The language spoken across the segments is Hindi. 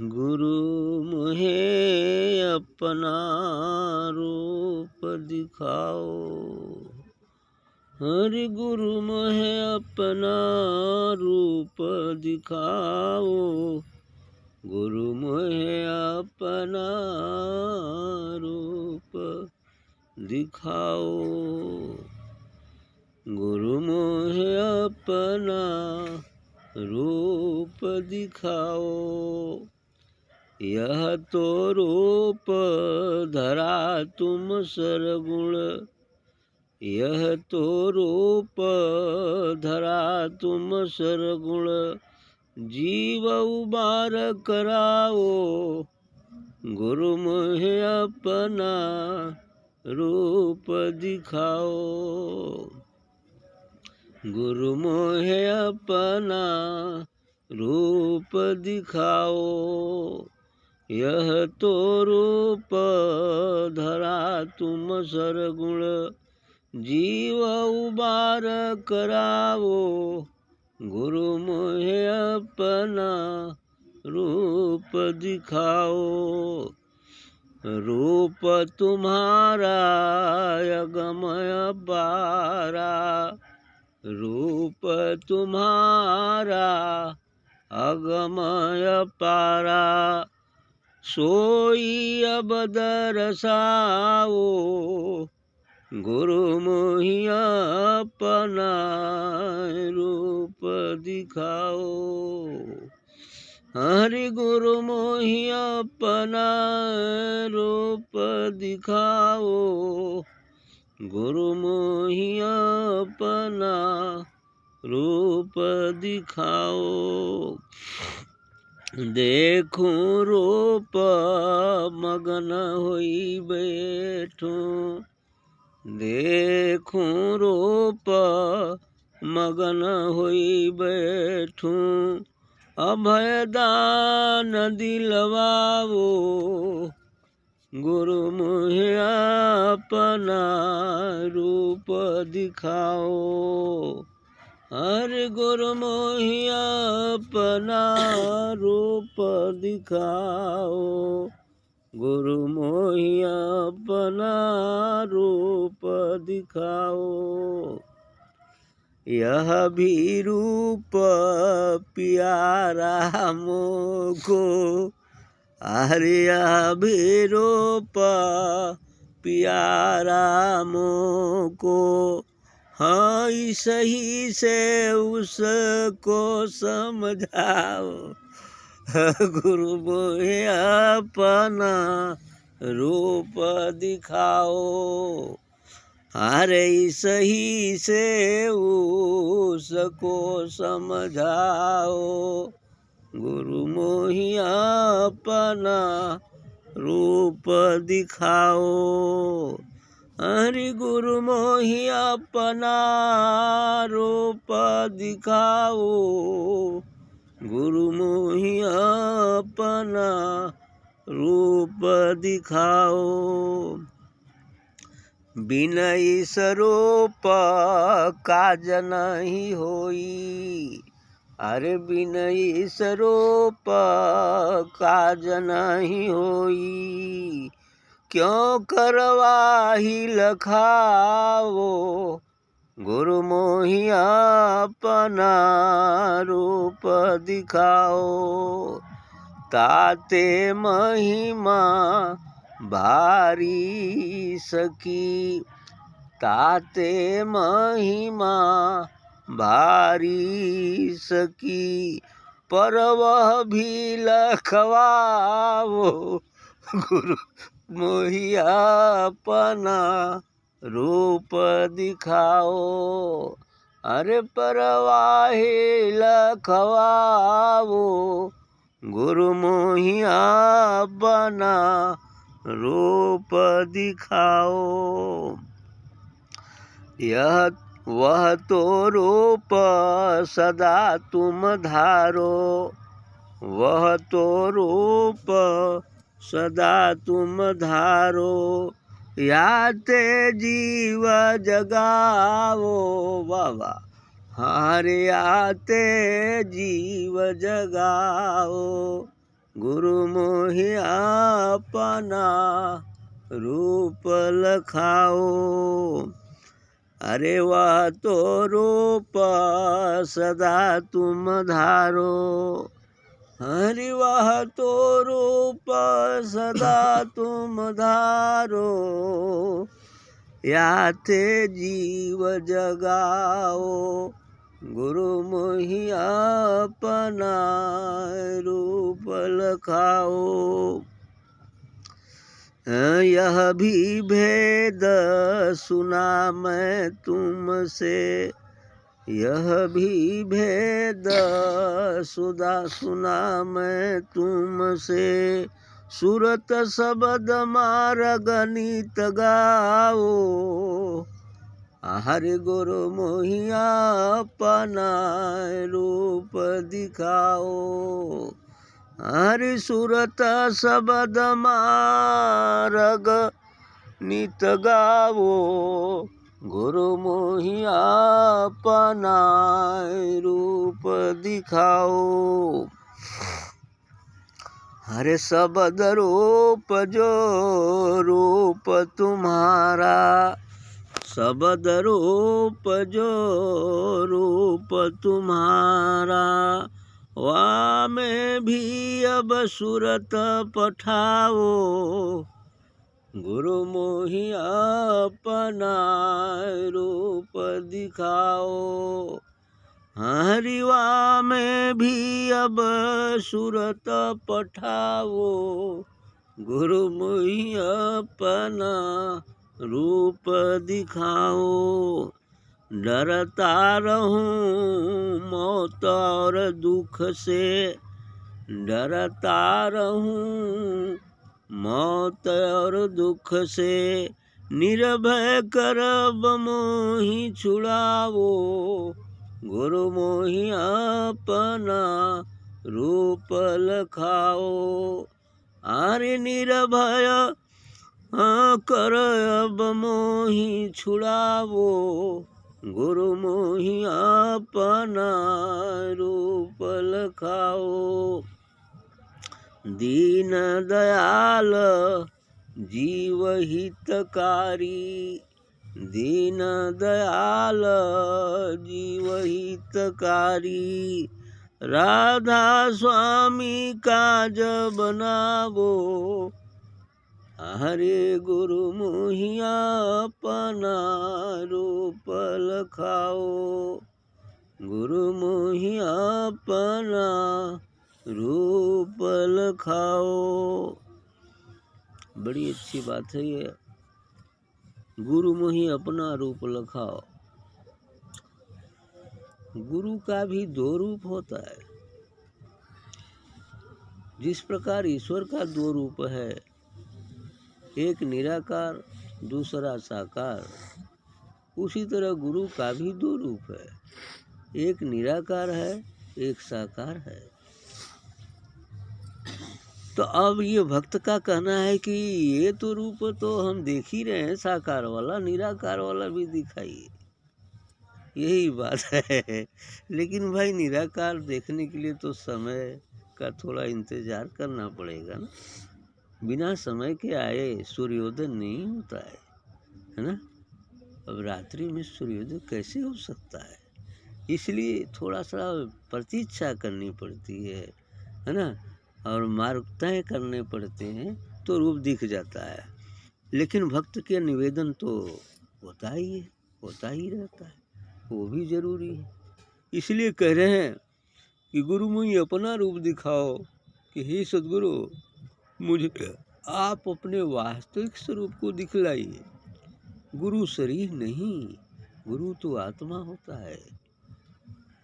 गुरु मुझे अपना रूप दिखाओ। हरि गुरु मुझे अपना रूप दिखाओ। गुरु मुझे अपना रूप दिखाओ। गुरु मुझे अपना रूप दिखाओ। यह तो रूप धरा तुम सरगुण। यह तो रूप धरा तुम सरगुण। जीव उबार कराओ। गुरु मुझे अपना रूप दिखाओ। गुरु मुझे अपना रूप दिखाओ। यह तो रूप धरा तुम सरगुण। जीव उबार कराओ। गुरु मुझे अपना रूप दिखाओ। रूप तुम्हारा अगमय पारा। रूप तुम्हारा अगमय पारा। सोई अब दरसाओ। गुरु मुझे अपना रूप दिखाओ। हरि गुरु मुझे अपना रूप दिखाओ। गुरु मुझे अपना रूप दिखाओ। देखूं रूप मगन होई बैठूं। देखूं रूप मगन होई बैठूं। अभय दान दिलवाओ। गुरु मुझे अपना रूप दिखाओ। हरि गुरु मुझे अपना रूप दिखाओ। गुरु मुझे अपना रूप दिखाओ। यह भी रूप प्यारा मोको। अरे यह भी रूप प्यारा मोको। हाँ सही से उसको समझाओ। गुरु मुझे अपना रूप दिखाओ। अरे सही से उसको समझाओ। गुरु मुझे अपना रूप दिखाओ। हरि गुरु मुझे अपना रूप दिखाओ। गुरु मुझे अपना रूप दिखाओ। बिनय स्वरूप काज नहीं होई। अरे बिनय स्वरूप काज नहीं होई। क्यों करवाही लखाओ। गुरु मुझे अपना रूप दिखाओ। ताते महिमा भारी सकी। ताते महिमा भारी सकी। पर वह भी लखवाओ। गुरु मुझे अपना रूप दिखाओ। अरे परवाही लखवाओ। गुरु मुझे अपना रूप दिखाओ। यह वह तो रूप सदा तुम धारो। वह तो रूप सदा तुम धारो। याते जीव जगाओ। बाबा हरे आते जीव जगाओ। गुरु मोहि अपना रूप लखाओ। अरे वह तो रूप सदा तुम धारो। हरि वह तो रूप सदा तुम धारो। या थे जीव जगाओ। गुरु मोहि अपना रूप लखाओ। यह भी भेद सुना मैं तुमसे। यह भी भेद सुना मैं तुमसे। सूरत शब्द मार्ग नित गाओ। हरि गुरु मोहि अपना रूप दिखाओ। हरि सूरत शब्द मार्ग नित गाओ। गुरु मोहि अपना रूप दिखाओ। हरे शब्द रूप जो रूप तुम्हारा। शब्द रूप जो रूप तुम्हारा। वहाँ में भी अब सूरत पठाओ। गुरु मोहि अपना रूप दिखाओ। हरिवा में भी अब सूरत पठाओ। गुरु मोहि अपना रूप दिखाओ। डरता रहूं मौत और दुख से। डरता रहूं मौत और दुख से। निर्भय करब मोहि छुड़ाओ। गुरु मोहि अपना रूप लखाओ। आरे निर्भय कर अब मोहि छुड़ाओ। गुरु मोहि अपना रूप लखाओ। दीन दयाल जीव हितकारी। दीन दयाल जीव हितकारी। राधा स्वामी काज बनावो। हरे गुरु मोहि अपना रूप लखाओ। गुरु मोहि अपना रूप लखाओ। बड़ी अच्छी बात है ये। गुरु मोहि अपना रूप लखाओ। गुरु का भी दो रूप होता है। जिस प्रकार ईश्वर का दो रूप है, एक निराकार दूसरा साकार, उसी तरह गुरु का भी दो रूप है। एक निराकार है, एक साकार है। तो अब ये भक्त का कहना है कि ये तो रूप तो हम देख ही रहे हैं, साकार वाला निराकार वाला भी दिखाइए। यही बात है। लेकिन भाई निराकार देखने के लिए तो समय का थोड़ा इंतजार करना पड़ेगा ना। बिना समय के आए सूर्योदय नहीं होता है ना। अब रात्रि में सूर्योदय कैसे हो सकता है? इसलिए थोड़ा सा प्रतीक्षा करनी पड़ती है ना, और मार्ग तय करने पड़ते हैं तो रूप दिख जाता है। लेकिन भक्त के निवेदन तो होता ही है, होता ही रहता है, वो भी जरूरी है। इसलिए कह रहे हैं कि गुरु मुझे अपना रूप दिखाओ, कि हे सद्गुरु मुझे आप अपने वास्तविक स्वरूप को दिखलाइए। गुरु शरीर नहीं, गुरु तो आत्मा होता है।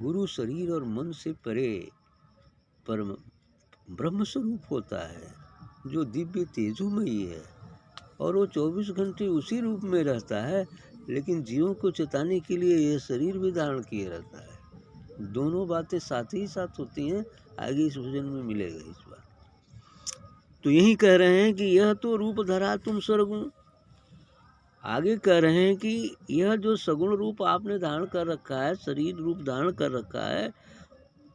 गुरु शरीर और मन से परे परम ब्रह्म स्वरूप होता है, जो दिव्य तेजोमयी है, और वो 24 घंटे उसी रूप में रहता है। लेकिन जीवों को चेताने के लिए यह शरीर भी धारण किए रहता है। दोनों बातें साथ ही साथ होती हैं। आगे इस भजन में मिलेगा इस बार। तो यही कह रहे हैं कि यह तो रूप धरा तुम सरगुण। आगे कह रहे हैं कि यह जो सगुण रूप आपने धारण कर रखा है, शरीर रूप धारण कर रखा है,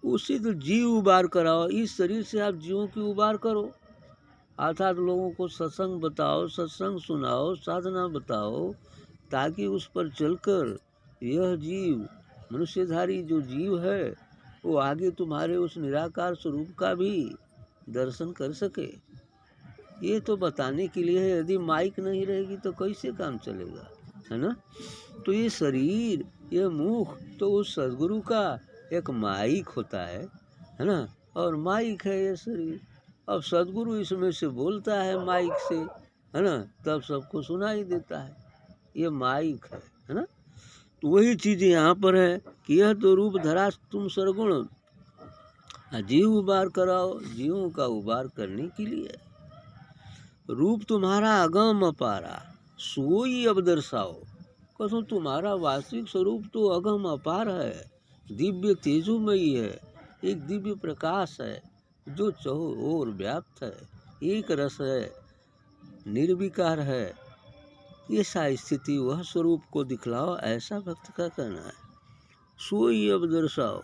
उससे तो जीव उबार कराओ। इस शरीर से आप जीवों की उबार करो, अर्थात लोगों को सत्संग बताओ, सत्संग सुनाओ, साधना बताओ, ताकि उस पर चलकर यह जीव, मनुष्यधारी जो जीव है, वो आगे तुम्हारे उस निराकार स्वरूप का भी दर्शन कर सके। ये तो बताने के लिए है। यदि माइक नहीं रहेगी तो कैसे काम चलेगा, है ना? तो ये शरीर, ये मुख तो उस सदगुरु का एक माइक होता है ना? और माइक है ये शरीर। अब सदगुरु इसमें से बोलता है माइक से, है ना? तब सबको सुनाई देता है। ये माइक है ना? तो वही चीज़ यहाँ पर है कि यह तो रूप धरा तुम सरगुण, जीव उबार कराओ, जीवों का उबार करने के लिए। रूप तुम्हारा अगम अपारा, सोई अब दर्शाओ। कसो तुम्हारा वास्तविक स्वरूप तो अगम अपार है, दिव्य तेजोमयी है, एक दिव्य प्रकाश है जो चहुओर ओर व्याप्त है, एक रस है, निर्विकार है। ऐसा स्थिति वह स्वरूप को दिखलाओ, ऐसा भक्त का कहना है। सोई अब दर्शाओ,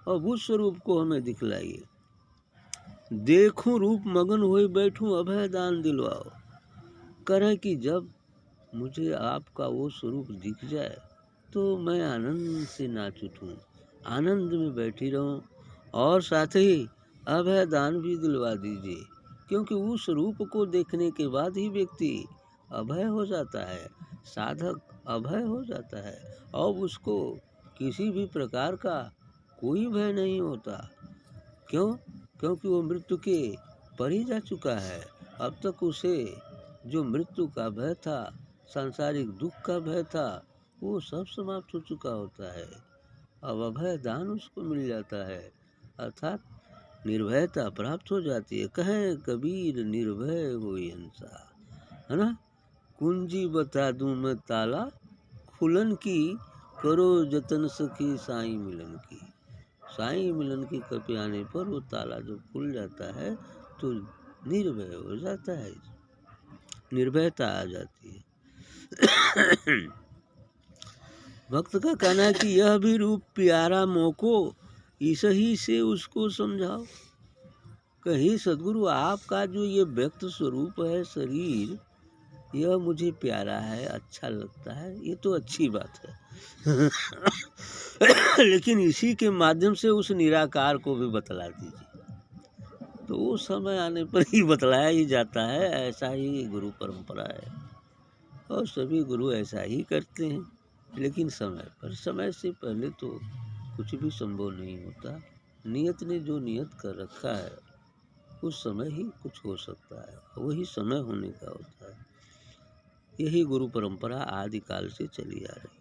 अब उस स्वरूप को हमें दिखलाइए। देखूं रूप मगन हुए बैठूं, अभय दान दिलवाओ। करें कि जब मुझे आपका वो स्वरूप दिख जाए तो मैं आनंद से नाच उठूं, आनंद में बैठी रहूं, और साथ ही अभय दान भी दिलवा दीजिए। क्योंकि उस रूप को देखने के बाद ही व्यक्ति अभय हो जाता है, साधक अभय हो जाता है, और उसको किसी भी प्रकार का कोई भय नहीं होता। क्यों? क्योंकि वो मृत्यु के पर ही जा चुका है। अब तक उसे जो मृत्यु का भय था, सांसारिक दुख का भय था, वो सब समाप्त हो चुका होता है। अब अभय दान उसको मिल जाता है, अर्थात निर्भयता प्राप्त हो जाती है। कहें कबीर निर्भय होई हंसा, है ना? कुंजी बता दूं मैं ताला, खुलन की करो जतन सखी साईं मिलन की। साईं मिलन की कृपा आने पर वो ताला जब खुल जाता है तो निर्भय हो जाता है, निर्भयता आ जाती है। भक्त का कहना है कि यह भी रूप प्यारा मोको, इस ही से उसको समझाओ। कहीं सदगुरु आपका जो ये व्यक्त स्वरूप है शरीर, यह मुझे प्यारा है, अच्छा लगता है, ये तो अच्छी बात है। लेकिन इसी के माध्यम से उस निराकार को भी बतला दीजिए। तो वो समय आने पर ही बतलाया ही जाता है। ऐसा ही गुरु परंपरा है, और सभी गुरु ऐसा ही करते हैं। लेकिन समय पर, समय से पहले तो कुछ भी संभव नहीं होता। नियत ने जो नियत कर रखा है उस समय ही कुछ हो सकता है, वही समय होने का होता है। यही गुरु परंपरा आदिकाल से चली आ रही।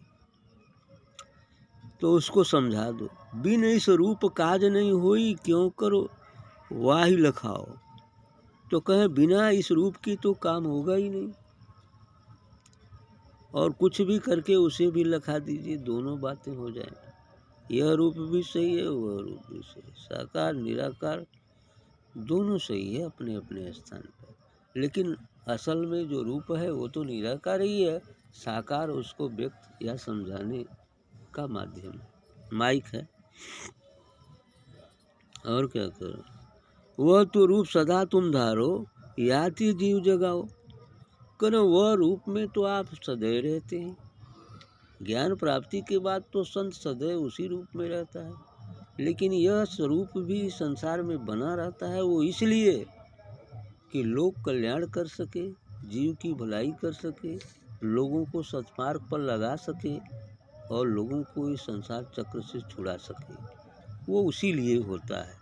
तो उसको समझा दो। बिन इस रूप काज नहीं होई, क्यों करो वाही लखाओ। तो कहे बिना इस रूप की तो काम होगा ही नहीं, और कुछ भी करके उसे भी लखा दीजिए, दोनों बातें हो जाए। यह रूप भी सही है, वह रूप भी सही है, साकार निराकार दोनों सही है अपने अपने स्थान पर। लेकिन असल में जो रूप है वो तो निराकार ही है, साकार उसको व्यक्त या समझाने का माध्यम, माइक है। और क्या करो? वह तो रूप सदा तुम धारो, याति जीव जगाओ। करो वह रूप में तो आप सदैव रहते हैं। ज्ञान प्राप्ति के बाद तो संत सदैव उसी रूप में रहता है, लेकिन यह स्वरूप भी संसार में बना रहता है। वो इसलिए कि लोक कल्याण कर सके, जीव की भलाई कर सके, लोगों को सत्मार्ग पर लगा सके, और लोगों को इस संसार चक्र से छुड़ा सके। वो उसी लिए होता है।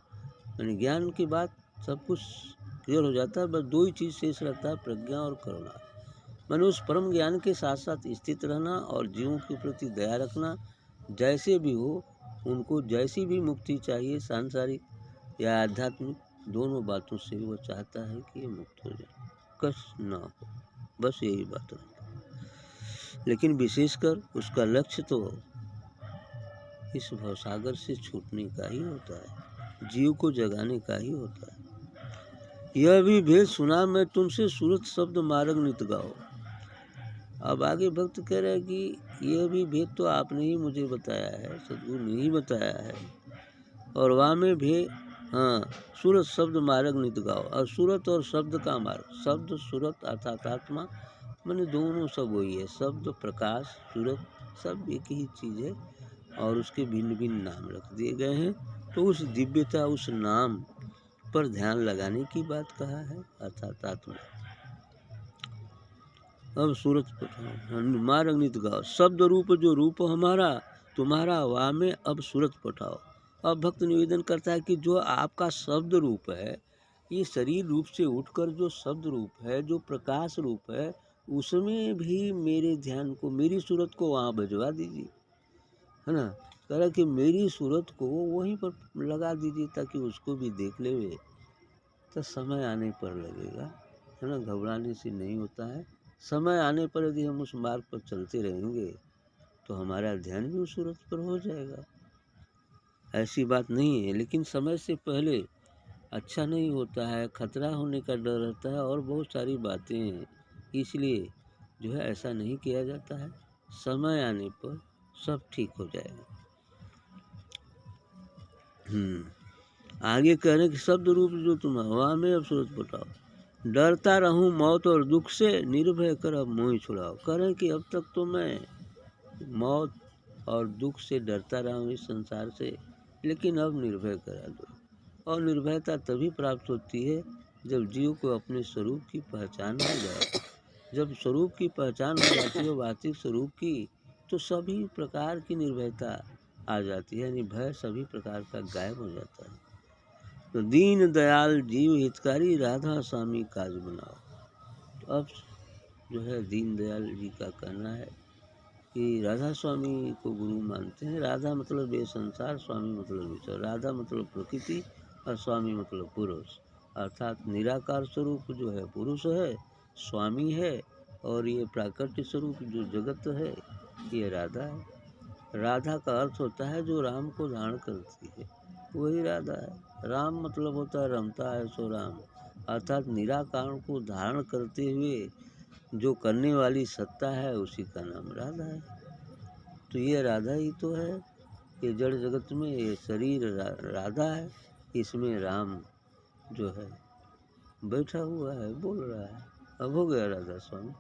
यानी ज्ञान के बाद सब कुछ क्लियर हो जाता है। बस दो ही चीज़ शेष रहता है, प्रज्ञा और करुणा। मैंने उस परम ज्ञान के साथ साथ स्थित रहना और जीवों के प्रति दया रखना। जैसे भी हो, उनको जैसी भी मुक्ति चाहिए, सांसारिक या आध्यात्मिक, दोनों बातों से वो चाहता है कि ये मुक्त हो जाए, कष्ट ना हो, बस यही बात है। लेकिन विशेषकर उसका लक्ष्य तो इस भवसागर से छूटने का ही होता है, जीव को जगाने का ही होता है। यह भी भेद सुना मैं तुमसे, सूरत शब्द मार्ग नित गाओ। अब आगे भक्त कह रहे हैं कि यह भी भेद तो आपने ही मुझे बताया है, सदगुरु ने ही बताया है। और वा में भी हाँ सूरत शब्द मार्ग नित गाओ। और सूरत और शब्द का मार्ग, शब्द सूरत अर्थात आत्मा, मैंने दोनों सब वही है। शब्द प्रकाश, सूरत सब एक ही चीज़ है और उसके भिन्न भिन्न नाम रख दिए गए हैं। तो उस दिव्यता, उस नाम पर ध्यान लगाने की बात कहा है, अर्थात आत्मा। अब सूरत पठाओ, मार्ग नित गाओ। शब्द रूप जो रूप हमारा तुम्हारा, वा में अब सूरत पठाओ। अब भक्त निवेदन करता है कि जो आपका शब्द रूप है, ये शरीर रूप से उठकर जो शब्द रूप है, जो प्रकाश रूप है, उसमें भी मेरे ध्यान को, मेरी सूरत को वहाँ भिजवा दीजिए, है ना। कह रहा कि मेरी सूरत को वहीं पर लगा दीजिए ताकि उसको भी देख ले। तो समय आने पर लगेगा, है ना, घबराने से नहीं होता है। समय आने पर यदि हम उस मार्ग पर चलते रहेंगे तो हमारा ध्यान भी उस सूरत पर हो जाएगा, ऐसी बात नहीं है। लेकिन समय से पहले अच्छा नहीं होता है, खतरा होने का डर रहता है और बहुत सारी बातें हैं, इसलिए जो है ऐसा नहीं किया जाता है। समय आने पर सब ठीक हो जाएगा। आगे कह रहे हैं कि शब्द रूप जो तुम हवा में अब सूरत पठाओ। डरता रहूं मौत और दुख से, निर्भय कर अब मोह छुड़ाओ। कह रहे हैं कि अब तक तो मैं मौत और दुख से डरता रहा हूँ इस संसार से, लेकिन अब निर्भय करा दो। और निर्भयता तभी प्राप्त होती है जब जीव को अपने स्वरूप की पहचान हो जाए। जब स्वरूप की पहचान हो जाती है, वास्तविक स्वरूप की, तो सभी प्रकार की निर्भयता आ जाती है, यानी भय सभी प्रकार का गायब हो जाता है। तो दीन दयाल जीव हितकारी, राधा स्वामी काज बनाओ। तो अब जो है दीन दयाल जी का कहना है कि राधा स्वामी को गुरु मानते हैं। राधा मतलब ये संसार, स्वामी मतलब ईश्वर। राधा मतलब प्रकृति और स्वामी मतलब पुरुष, अर्थात निराकार स्वरूप जो है पुरुष है, स्वामी है, और ये प्राकृतिक स्वरूप जो जगत है ये राधा है। राधा का अर्थ होता है जो राम को धारण करती है, वही राधा है। राम मतलब होता है रमता है सो राम, अर्थात निराकार को धारण करते हुए जो करने वाली सत्ता है उसी का नाम राधा है। तो ये राधा ही तो है, ये जड़ जगत में ये शरीर राधा है, इसमें राम जो है बैठा हुआ है, बोल रहा है। अब हो गया राधा स्वामी।